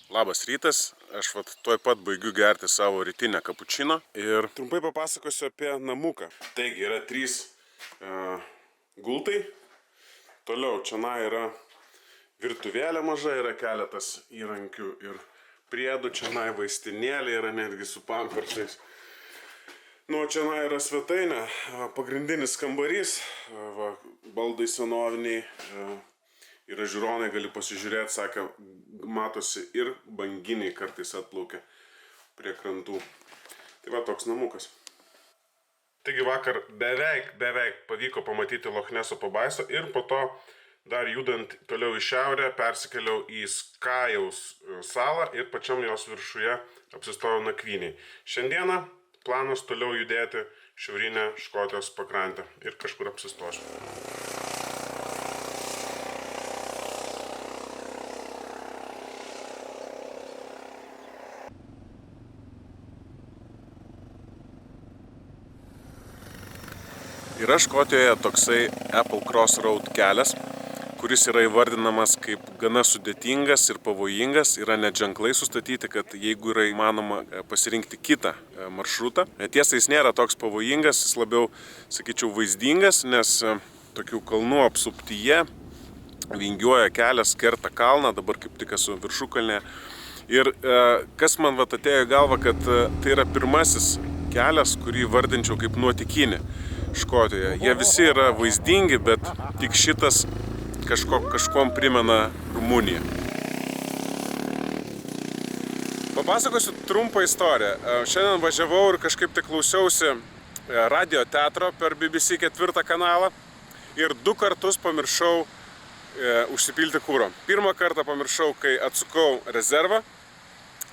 Labas rytas, aš tuoj pat baigiu gerti savo rytinę kapučiną ir trumpai papasakosiu apie namuką. Taigi yra 3 gultai, toliau čia yra virtuvėlė maža, yra keletas įrankių ir priedų, čia vaistinėlė yra netgi su pampersais. Nu, čia yra svetainė, pagrindinis kambarys, baldai senoviniai. Yra žiūronai, gali pasižiūrėti, sakė, matosi ir banginiai kartais atplaukia prie krantų. Tai va toks namukas. Taigi vakar beveik pavyko pamatyti Loch Neso pabaiso ir po to dar judant toliau į šiaurę persikėliau į Skajaus salą ir pačiam jos viršuje apsistojau nakvyniai. Šiandieną planas toliau judėti šiaurinę Škotijos pakrantę ir kažkur apsistosiu. Yra Škotijoje toksai Apple Cross Road kelias, kuris yra įvardinamas kaip gana sudėtingas ir pavojingas. Yra net ženklai sustatyti, kad jeigu yra įmanoma pasirinkti kitą maršrutą. Tiesa, jis nėra toks pavojingas, jis labiau, sakyčiau, vaizdingas, nes tokių kalnų apsuptyje vingiuoja kelias, kerta kalną, dabar kaip tik esu viršukalnėje. Ir kas man atėjo į galvą, kad tai yra pirmasis kelias, kurį vardinčiau kaip nuotykinį Škotijoje. Jie visi yra vaizdingi, bet tik šitas kažkom primena Rumuniją. Papasakosiu trumpą istoriją. Šiandien važiavau ir kažkaip tik klausiausi radio teatro per BBC 4 kanalą ir 2 kartus pamiršau užsipilti kuro. Pirmą kartą pamiršau, kai atsukau rezervą.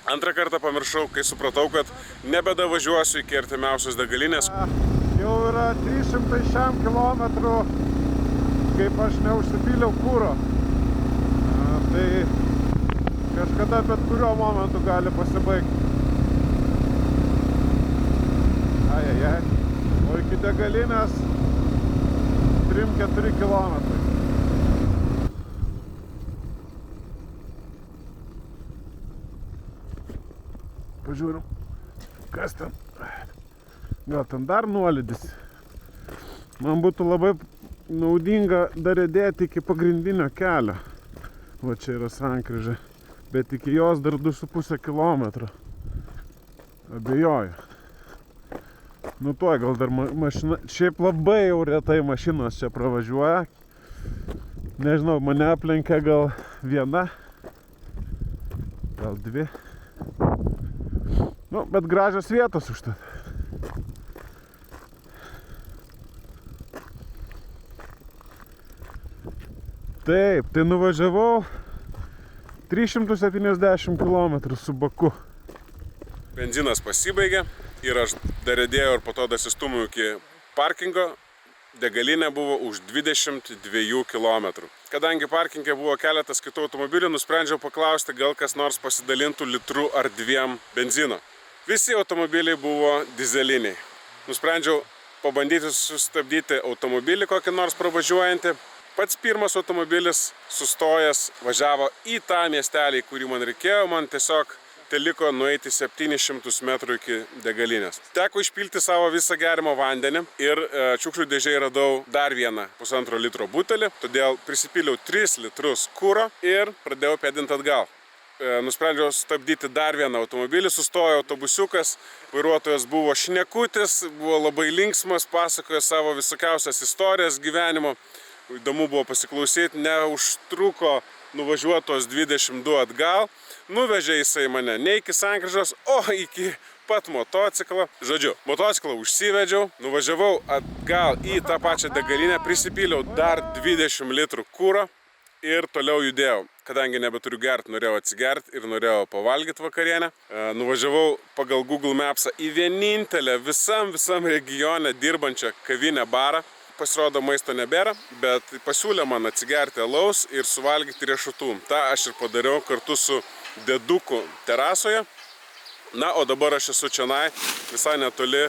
Antrą kartą pamiršau, kai supratau, kad nebedavažiuosiu iki artimiausios degalinės. Jau yra 300 kilometrų, kaip aš neužsipyliau kuro. Tai kažkada bet kuriuo momentu gali pasibaigti. Ajajaj. O iki degalinės 3-4 kilometrai. Pažiūrim, kas ten. Gal ten dar nuolydis. Man būtų labai naudinga dar įdėti iki pagrindinio kelio. Va čia yra sankryža. Bet iki jos dar 2,5 kilometro. Abejoju. Nu tuoj gal dar mašina. Šiaip labai jau retai mašinos čia pravažiuoja. Nežinau, mane aplenkia gal viena. Gal 2. Nu, bet gražios vietos užtat. Taip, tai nuvažiavau 370 km su baku. Benzinas pasibaigė ir aš dar įdėjau ir po to dasistūmiau iki parkingo. Degalinė buvo už 22 km. Kadangi parkinge buvo keletas kitų automobilių, nusprendžiau paklausti, gal kas nors pasidalintų litru ar 2 benzino. Visi automobiliai buvo dizeliniai. Nusprendžiau pabandyti sustabdyti automobilį kokį nors pravažiuojantį. Pats pirmas automobilis sustojęs važiavo į tą miestelį, kurį man reikėjo. Man tiesiog teliko nueiti 700 metrų iki degalinės. Teko išpilti savo visą geriamą vandenį ir šiukšlių dėžėje radau dar vieną 1,5 litro butelį. Todėl prisipyliau 3 litrus kuro ir pradėjau pėdinti atgal. Nusprendžiau stabdyti dar vieną automobilį, sustojo autobusiukas, vairuotojas buvo šnekutis, buvo labai linksmas, pasakojo savo visokiausias istorijas gyvenimo. Įdomu buvo pasiklausyti, neužtruko nuvažiuotos 22 atgal, nuvežė jisai mane ne iki sankryžos, o iki pat motociklo. Žodžiu, motociklą užsivedžiau, nuvažiavau atgal į tą pačią degalinę, prisipyliau dar 20 litrų kuro ir toliau judėjau. Kadangi nebeturiu gerti, norėjau atsigerti ir norėjau pavalgyti vakarienę. Nuvažiavau pagal Google Mapsą į vienintelę visam regione dirbančią kavinę barą. Pasirodo, maisto nebėra, bet pasiūlė man atsigerti alaus ir suvalgyti riešutų. Ta aš ir padariau kartu su dėduku terasoje. Na, o dabar aš esu čionai, visai netoli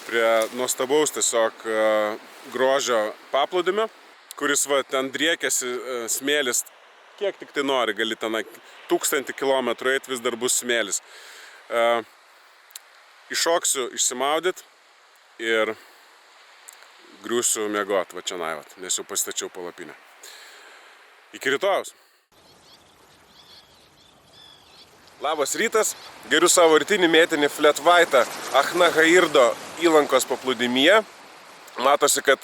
prie nuostabaus tiesiog grožio paplūdimio, kuris ten driekėsi smėlis kiek tik tai nori, gali ten 1000 kilometrų eit, vis dar bus smėlis. Iššoksiu išsimaudyt ir griūsiu miegot, va čia naivat, nes jau pastačiau palapinę. Iki rytojaus. Labas rytas, geriu savo rytinį mėtinį flat white'ą Achna Hairdo įlankos paplūdimyje. Matosi, kad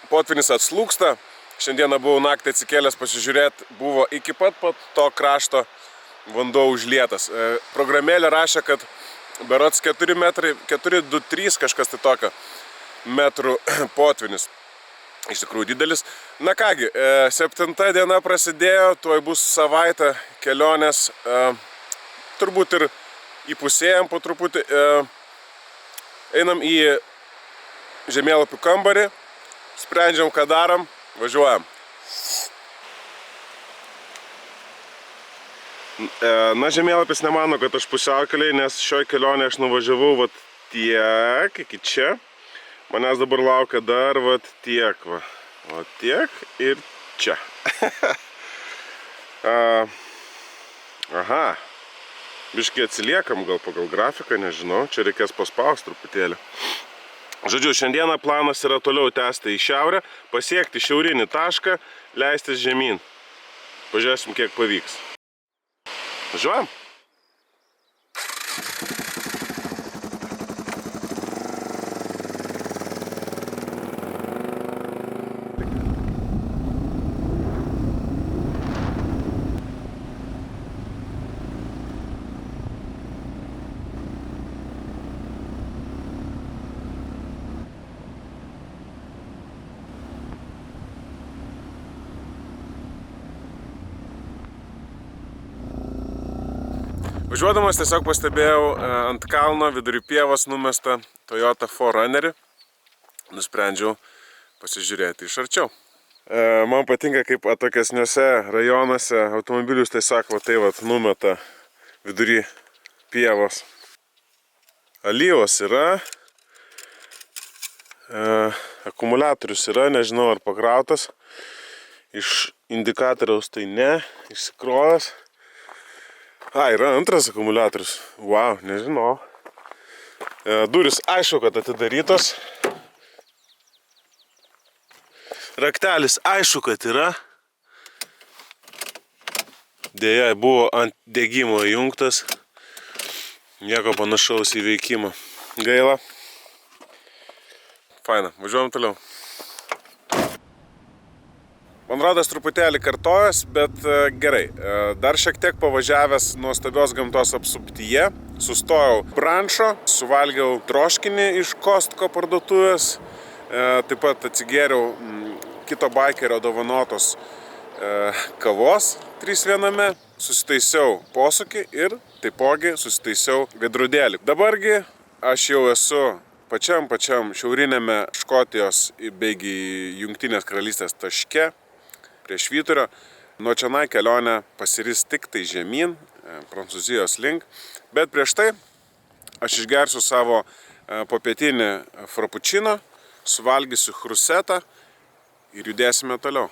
potvynis atslūgsta. Šiandieną buvau naktį atsikėlęs pasižiūrėti, buvo iki pat to krašto vanduo užlietas. Programėlė rašė, kad berods 4 metrai, 4,23 kažkas tai tokio metrų potvynis. Iš tikrųjų didelis. Na kągi, 7 diena prasidėjo, tuoj bus savaitę kelionės, turbūt ir įpusėjam po truputį. Einam į žemėlapių kambarį, sprendžiam, ką darom, važiuojam. Na, žemėlapis nemano, kad aš pusiaukelėj, nes šioj kelionė aš nuvažiavau vat tiek iki čia. Manęs dabar laukia dar vat tiek, va. O tiek ir čia. Aha. Biškai atsiliekam gal pagal grafiką, nežinau. Čia reikės paspaust truputėlį. Žodžiu, šiandieną planas yra toliau tęsti į šiaurę, pasiekti šiaurinį tašką, leistis žemyn. Pažiūrėsim, kiek pavyks. Važiuojam? Važiuodamas tiesiog pastebėjau ant kalno vidury pievos numestą Toyota 4Runnerį. Nusprendžiau pasižiūrėti iš arčiau. Man patinka, kaip atokesniuose rajonuose automobilius tiesiog va tai vat numeta vidury pievos. Alyvos yra, akumuliatorius yra, nežinau ar pakrautas. Iš indikatoriaus tai ne, išsikrovęs. Yra antras akumuliatorius. Wow, nežinau. Durys aišku, kad atidarytos. Raktelis aišku, kad yra. Deja, buvo ant degimo įjungtas. Nieko panašaus į veikimą. Gaila. Faina, važiuojam toliau. Man rodas truputėlį kartojas, bet gerai. Dar šiek tiek pavažiavęs nuostabios gamtos apsuptyje, sustojau branšo, suvalgiau troškinį iš Costco parduotuvės, taip pat atsigėriau kito baikerio dovanotos kavos 3-viename, susitaisiau posūkį ir taipogi susitaisiau veidrodėlį. Dabargi aš jau esu pačiam šiaurinėme Škotijos beigi Jungtinės karalystės taške, prie Švyturio. Nuo čionai kelionę pasiris tik tai žemyn, Prancūzijos link. Bet prieš tai aš išgersiu savo popietinį frappuccino, suvalgysiu chrusetą ir judėsime toliau.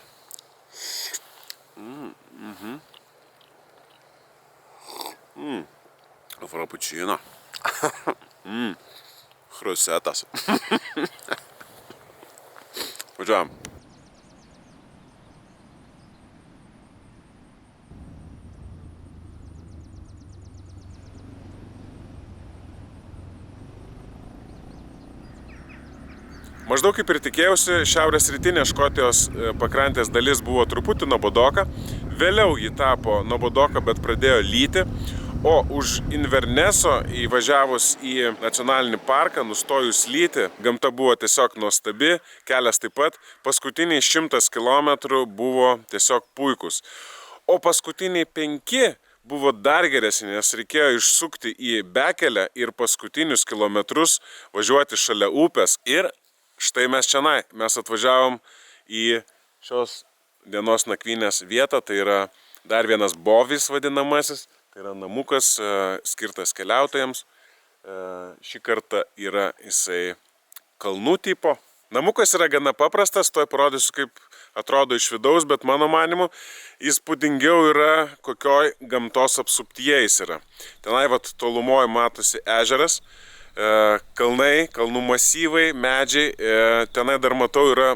Frappuccino. Chrusetas. Važiuojam. Maždaug kaip ir tikėjausi, šiaurės rytinė Škotijos pakrantės dalis buvo truputį nuobodoka. Vėliau ji tapo nuobodoka, bet pradėjo lyti. O už Inverneso įvažiavus į nacionalinį parką, nustojus lyti, gamta buvo tiesiog nuostabi, kelias taip pat. Paskutiniai 100 km buvo tiesiog puikus. O paskutiniai 5 buvo dar geresni, nes reikėjo išsukti į bekelę ir paskutinius kilometrus važiuoti šalia upės. Ir štai mes čionai, mes atvažiavom į šios dienos nakvynės vietą, tai yra dar vienas bovis vadinamasis, tai yra namukas skirtas keliautojams. Šį kartą yra jisai kalnų tipo. Namukas yra gana paprastas, tuoj parodysiu, kaip atrodo iš vidaus, bet mano manimu įspūdingiau yra, kokioj gamtos apsuptyje jis yra. Tenai vat tolumoje matosi ežeras, kalnai, kalnų masyvai, medžiai, tenai dar matau yra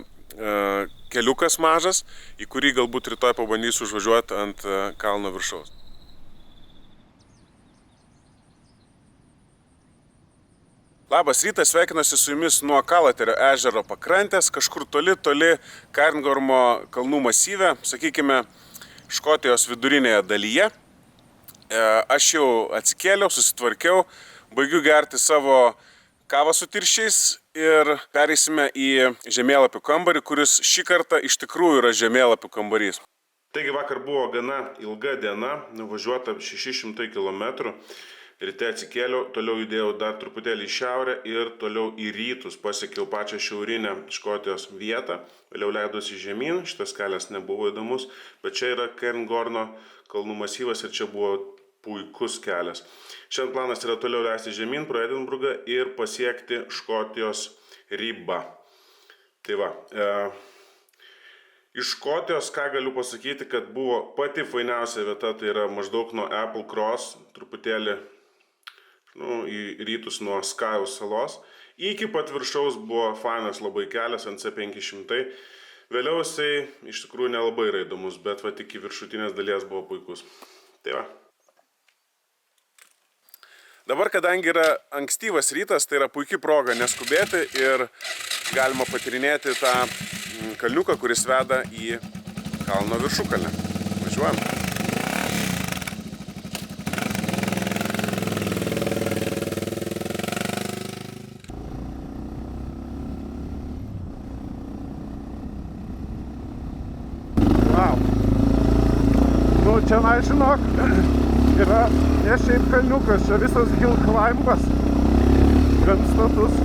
keliukas mažas, į kurį galbūt rytoj pabandysiu užvažiuoti ant kalno viršaus. Labas rytas, sveikinuosi su jumis nuo Kalaterio ežero pakrantės, kažkur toli Cairngormo kalnų masyve, sakykime, Škotijos vidurinėje dalyje. Aš jau atsikėliau, susitvarkiau, baigiu gerti savo kavą su tirščiais ir pereisime į žemėlapių kambarį, kuris šį kartą iš tikrųjų yra žemėlapių kambarys. Taigi vakar buvo gana ilga diena, nuvažiuota 600 km. Ryte atsikėliau, toliau judėjau dar truputėlį į šiaurę ir toliau į rytus. Pasiekiau pačią šiaurinę Škotijos vietą, vėliau leidusi žemyn, šitas kelias nebuvo įdomus, bet čia yra Cairngormo kalnų masyvas ir čia buvo puikus kelias. Šiandien planas yra toliau leisti žemyn pro Edinburgą ir pasiekti Škotijos ribą. Tai va, iš Škotijos ką galiu pasakyti, kad buvo pati fainiausia vieta, tai yra maždaug nuo Applecross, truputėlį į rytus nuo Skajus salos. Iki pat viršaus buvo fainas labai kelias ant C500. Vėliau jisai iš tikrųjų nelabai yra įdomus, bet va iki viršutinės dalies buvo puikus. Tai va. Dabar, kadangi yra ankstyvas rytas, tai yra puikia proga neskubėti ir galima patyrinėti tą kalniuką, kuris veda į kalno viršukalnę. Važiuojam. Čia, na, žinok, yra ne šiaip kalniukas, čia visas hill climbas, gan status.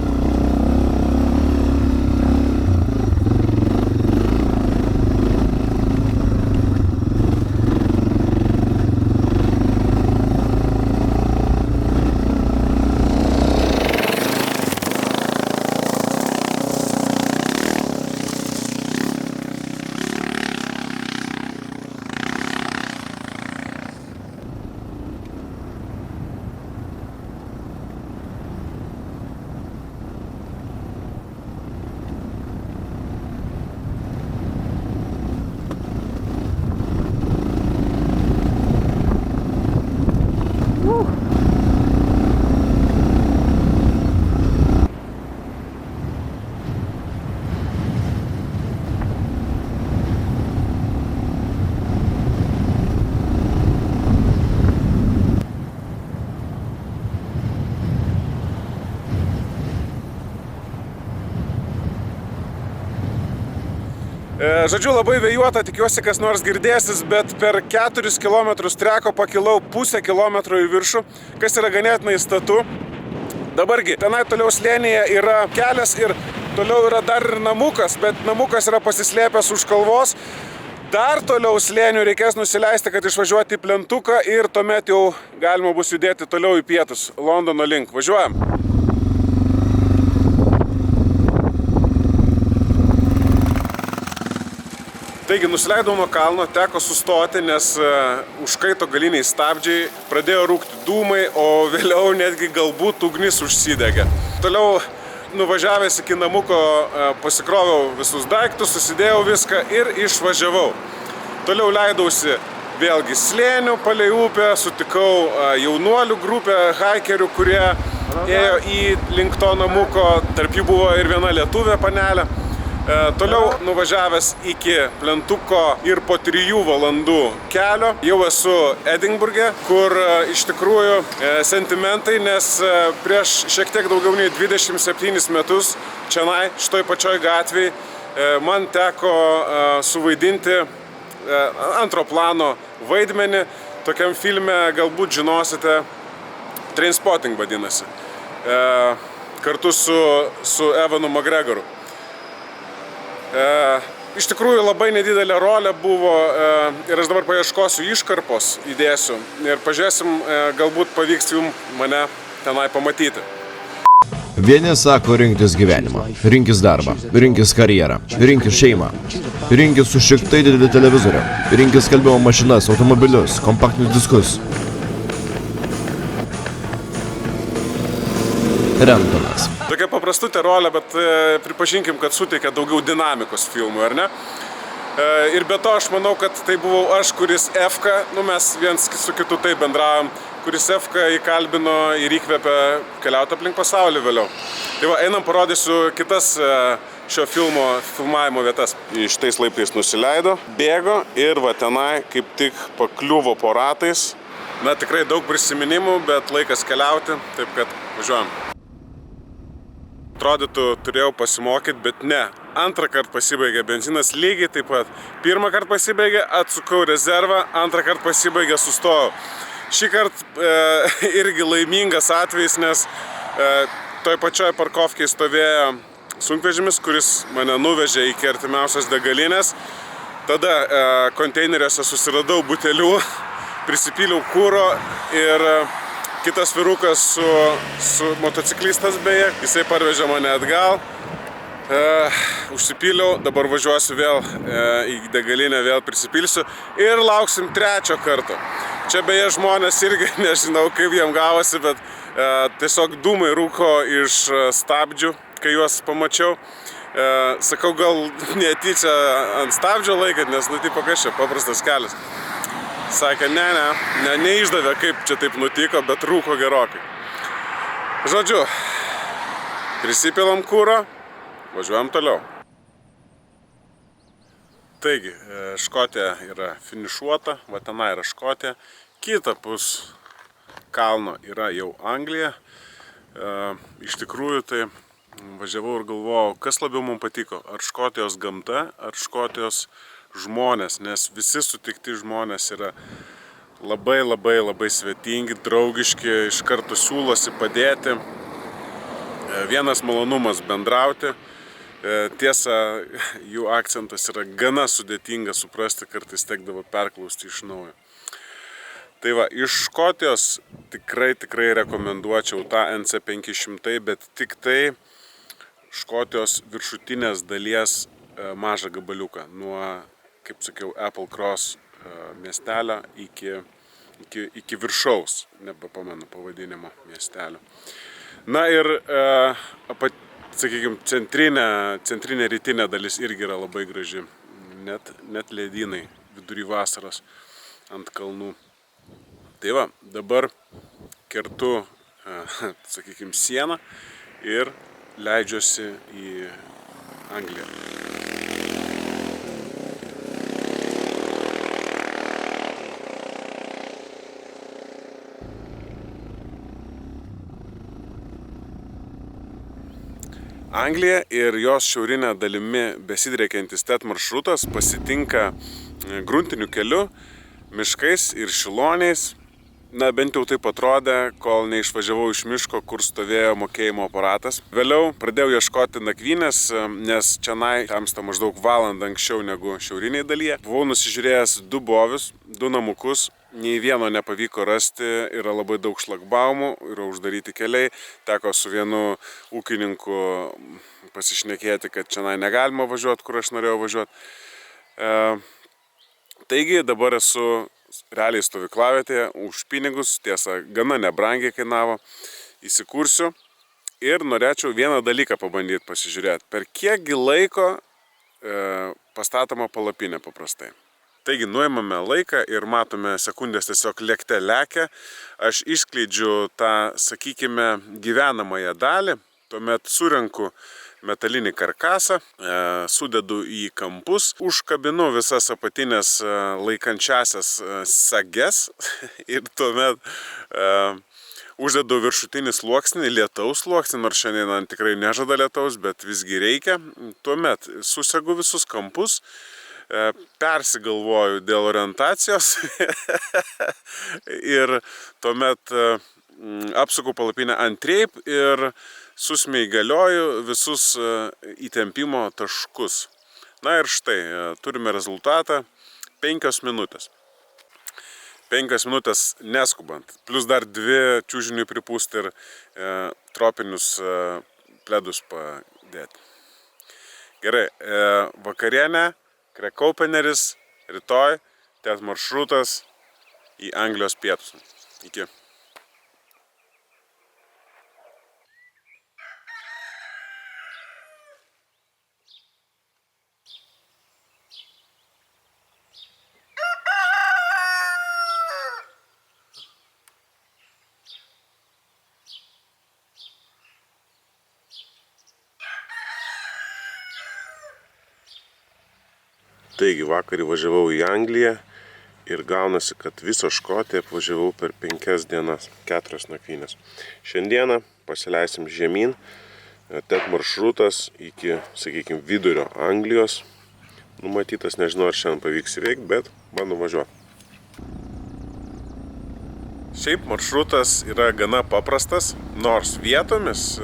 Žodžiu, labai vėjuota, tikiuosi kas nors girdėsis, bet per 4 km treko pakilau pusę kilometro į viršų, kas yra ganėtinai statu. Dabargi, tenai toliau slėnyje yra kelias ir toliau yra dar ir namukas, bet namukas yra pasislėpęs už kalvos. Dar toliau slėnių reikės nusileisti, kad išvažiuoti į plentuką ir tuomet jau galima bus judėti toliau į pietus, Londono link. Važiuojam. Taigi, nusileidau nuo kalno, teko sustoti, nes užkaito galiniai stabdžiai, pradėjo rūkti dūmai, o vėliau netgi galbūt ugnis užsidegė. Toliau nuvažiavęs iki namuko pasikroviau visus daiktus, susidėjau viską ir išvažiavau. Toliau leidausi vėlgi slėnių palei upę, sutikau jaunuolių grupę haikerių, kurie ėjo į link to namuko, tarp jų buvo ir viena lietuvė panelė. Toliau nuvažiavęs iki plentuko ir po 3 valandų kelio jau esu Edinburge, kur iš tikrųjų sentimentai, nes prieš šiek tiek daugiau nei 27 metus čionai, šitoj pačioj gatvėj, man teko suvaidinti antro plano vaidmenį. Tokiam filme galbūt žinosite, Trainspotting vadinasi, kartu su Evanu McGregoru. Iš tikrųjų labai nedidelė rolė buvo ir aš dabar paieškosiu iškarpos, įdėsiu ir pažiūrėsim, galbūt pavyks jums mane tenai pamatyti. Vieni sako rinktis gyvenimą, rinkis darbą, rinkis karjerą, rinkis šeimą, rinkis sušiktai didelį televizorių, rinkis skalbimo mašinas, automobilius, kompaktinius diskus. Rentonas. Tokia paprastutė rolė, bet pripažinkim, kad suteikia daugiau dinamikos filmui, ar ne? Ir be to aš manau, kad tai buvau aš, kuris F-ką, mes viens su kitu tai bendravom, kuris F-ką įkalbino ir įkvėpė keliauti aplink pasaulį vėliau. Tai va, einam parodysiu kitas šio filmavimo vietas. Šitais laiptais nusileido, bėgo ir va tenai kaip tik pakliuvo po ratais. Na, tikrai daug prisiminimų, bet laikas keliauti, taip kad važiuojam. Atrodytų, turėjau pasimokyti, bet ne. Antrą kartą pasibaigė benzinas lygiai taip pat. Pirmą kartą pasibaigė, atsukau rezervą, antrą kartą pasibaigė, sustojau. Šį kartą irgi laimingas atvejis, nes toj pačioj parkovkėje stovėjo sunkvežimis, kuris mane nuvežė iki artimiausios degalinės. Tada konteineriuose susiradau butelių, prisipyliau kuro ir kitas vyrukas su motociklistas beje, jisai parvežė mane atgal. Užsipyliau, dabar važiuosiu vėl į degalinę, vėl prisipilsiu ir lauksim trečio karto. Čia beje žmonės irgi nežinau, kaip jiem gavosi, bet tiesiog dūmai rūko iš stabdžių, kai juos pamačiau. Sakau, gal netyčia ant stabdžio laikat, nes tipo kas čia, paprastas kelias. Sakė, neišdavė, kaip čia taip nutiko, bet rūko gerokai. Žodžiu, prisipilam kūro, važiuojam toliau. Taigi, Škotija yra finišuota, va tenai yra Škotija. Kitapus kalno yra jau Anglija. Iš tikrųjų, tai važiavau ir galvojau, kas labiau man patiko, ar Škotijos gamta, ar Škotijos žmonės, nes visi sutikti žmonės yra labai svetingi, draugiški, iš karto siūlosi padėti. Vienas malonumas bendrauti. Tiesa, jų akcentas yra gana sudėtinga suprasti, kartais tekdavo perklausti iš naujo. Tai va, iš Škotijos tikrai rekomenduočiau tą NC500, bet tik tai Škotijos viršutinės dalies mažą gabaliuką, nuo, kaip sakiau, Apple Cross miestelio iki viršaus, nebepamenu pavadinimo miestelio. Na ir, sakykime, centrinė rytinė dalis irgi yra labai graži, net ledynai vidury vasaros ant kalnų. Tai va, dabar kertu, sakykime, sieną ir leidžiuosi į Angliją. Anglija ir jos šiaurinė dalimi besidriekiantis TET maršrutas pasitinka gruntiniu keliu, miškais ir šiloniais. Na, bent jau taip atrodė, kol neišvažiavau iš miško, kur stovėjo mokėjimo aparatas. Vėliau pradėjau ieškoti nakvynės, nes čionai tamsta maždaug valandą anksčiau negu šiauriniai dalyje. Buvau nusižiūrėjęs 2 bovius, 2 namukus, nei vieno nepavyko rasti, yra labai daug šlagbaumų, yra uždaryti keliai. Teko su vienu ūkininku pasišnekėti, kad čionai negalima važiuoti, kur aš norėjau važiuoti. Taigi dabar esu realiai stovyklavietėje už pinigus, tiesa, gana nebrangiai kainavo, įsikursiu ir norėčiau vieną dalyką pabandyti pasižiūrėti. Per kiekgi laiko pastatoma palapinė paprastai. Taigi nuimame laiką ir matome sekundės tiesiog lėkte lekia. Aš išskleidžiu tą, sakykime, gyvenamąją dalį, tuomet surenku metalinį karkasą, sudedu į kampus, užkabinu visas apatinės laikančiasias sages ir tuomet uždedu viršutinį sluoksnį, lietaus sluoksnį, nors šiandien tikrai nežada lietaus, bet visgi reikia. Tuomet susegu visus kampus, persigalvoju dėl orientacijos ir tuomet apsuku palapinę antraip ir susmeigalioju visus įtempimo taškus. Na ir štai, turime rezultatą 5 minutės. 5 minutės neskubant. Plius dar 2 čiužinių pripūsti ir tropinius pledus padėti. Gerai, vakarienė, Krekaupeneris, rytoj, ties maršrutas į Anglijos pietus. Iki. Taigi vakar įvažiavau į Angliją ir gaunasi, kad visą Škotiją apvažiavau per 5 dienas, 4 nakvynės. Šiandieną pasileisim žemyn, tek maršrutas iki, sakykime, vidurio Anglijos. Numatytas, nežinau, ar šiandien pavyks įveikti, bet bandom važiuoti. Šiaip maršrutas yra gana paprastas, nors vietomis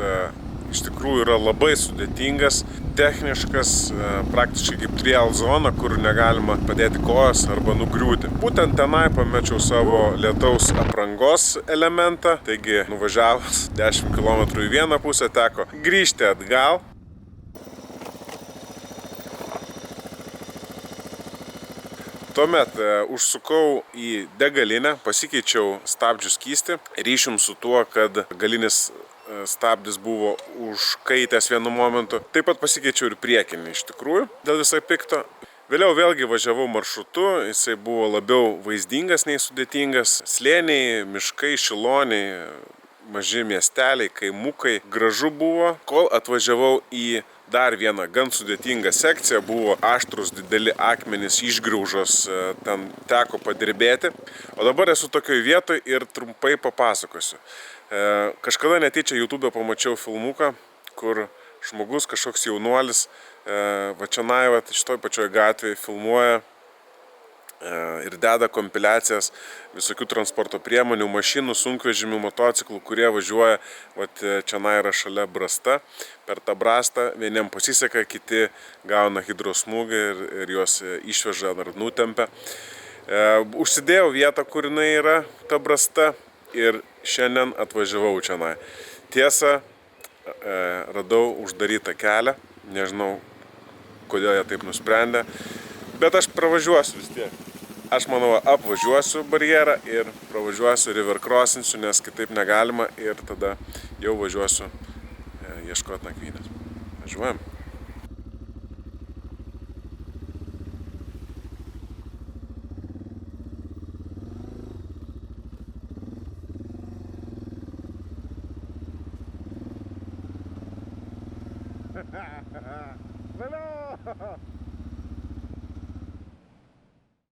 iš tikrųjų yra labai sudėtingas, techniškas, praktiškai kaip trial zona, kur negalima padėti kojas arba nugriūti. Būtent tenai pamečiau savo lietaus aprangos elementą, taigi nuvažiavus 10 km į vieną pusę teko grįžti atgal. Tuomet užsukau į degalinę, pasikeičiau stabdžių skystį, ryšium su tuo, kad galinis stabdis buvo užkaitęs vienu momentu. Taip pat pasikeičiau ir priekinį iš tikrųjų, dėl visai pikto. Vėliau vėlgi važiavau maršrutu, jisai buvo labiau vaizdingas nei sudėtingas. Slėniai, miškai, šiloniai, maži miesteliai, kaimukai. Gražu buvo, kol atvažiavau į dar vieną gan sudėtingą sekciją. Buvo aštrus dideli akmenys, išgriaužos, ten teko padirbėti. O dabar esu tokioj vietoj ir trumpai papasakosiu. Kažkada netyčia YouTube pamačiau filmuką, kur žmogus, kažkoks jaunuolis, va čionai, va šitoj pačioj gatvėje filmuoja ir deda kompiliacijas visokių transporto priemonių, mašinų, sunkvežimių, motociklų, kurie važiuoja, va čionai yra šalia brasta. Per tą brastą vieniem pasiseka, kiti gauna hidrosmūgį ir juos išveža ar nutempia. Užsidėjau vietą, kur jinai yra, ta brasta. Ir šiandien atvažiavau čionai. Tiesa, radau uždarytą kelią, nežinau, kodėl jie taip nusprendė, bet aš pravažiuosiu vis tiek. Aš manau, apvažiuosiu barjerą ir pravažiuosiu, river crossinsiu, nes kitaip negalima ir tada jau važiuosiu ieškoti nakvynės. Važiuojam. Valio!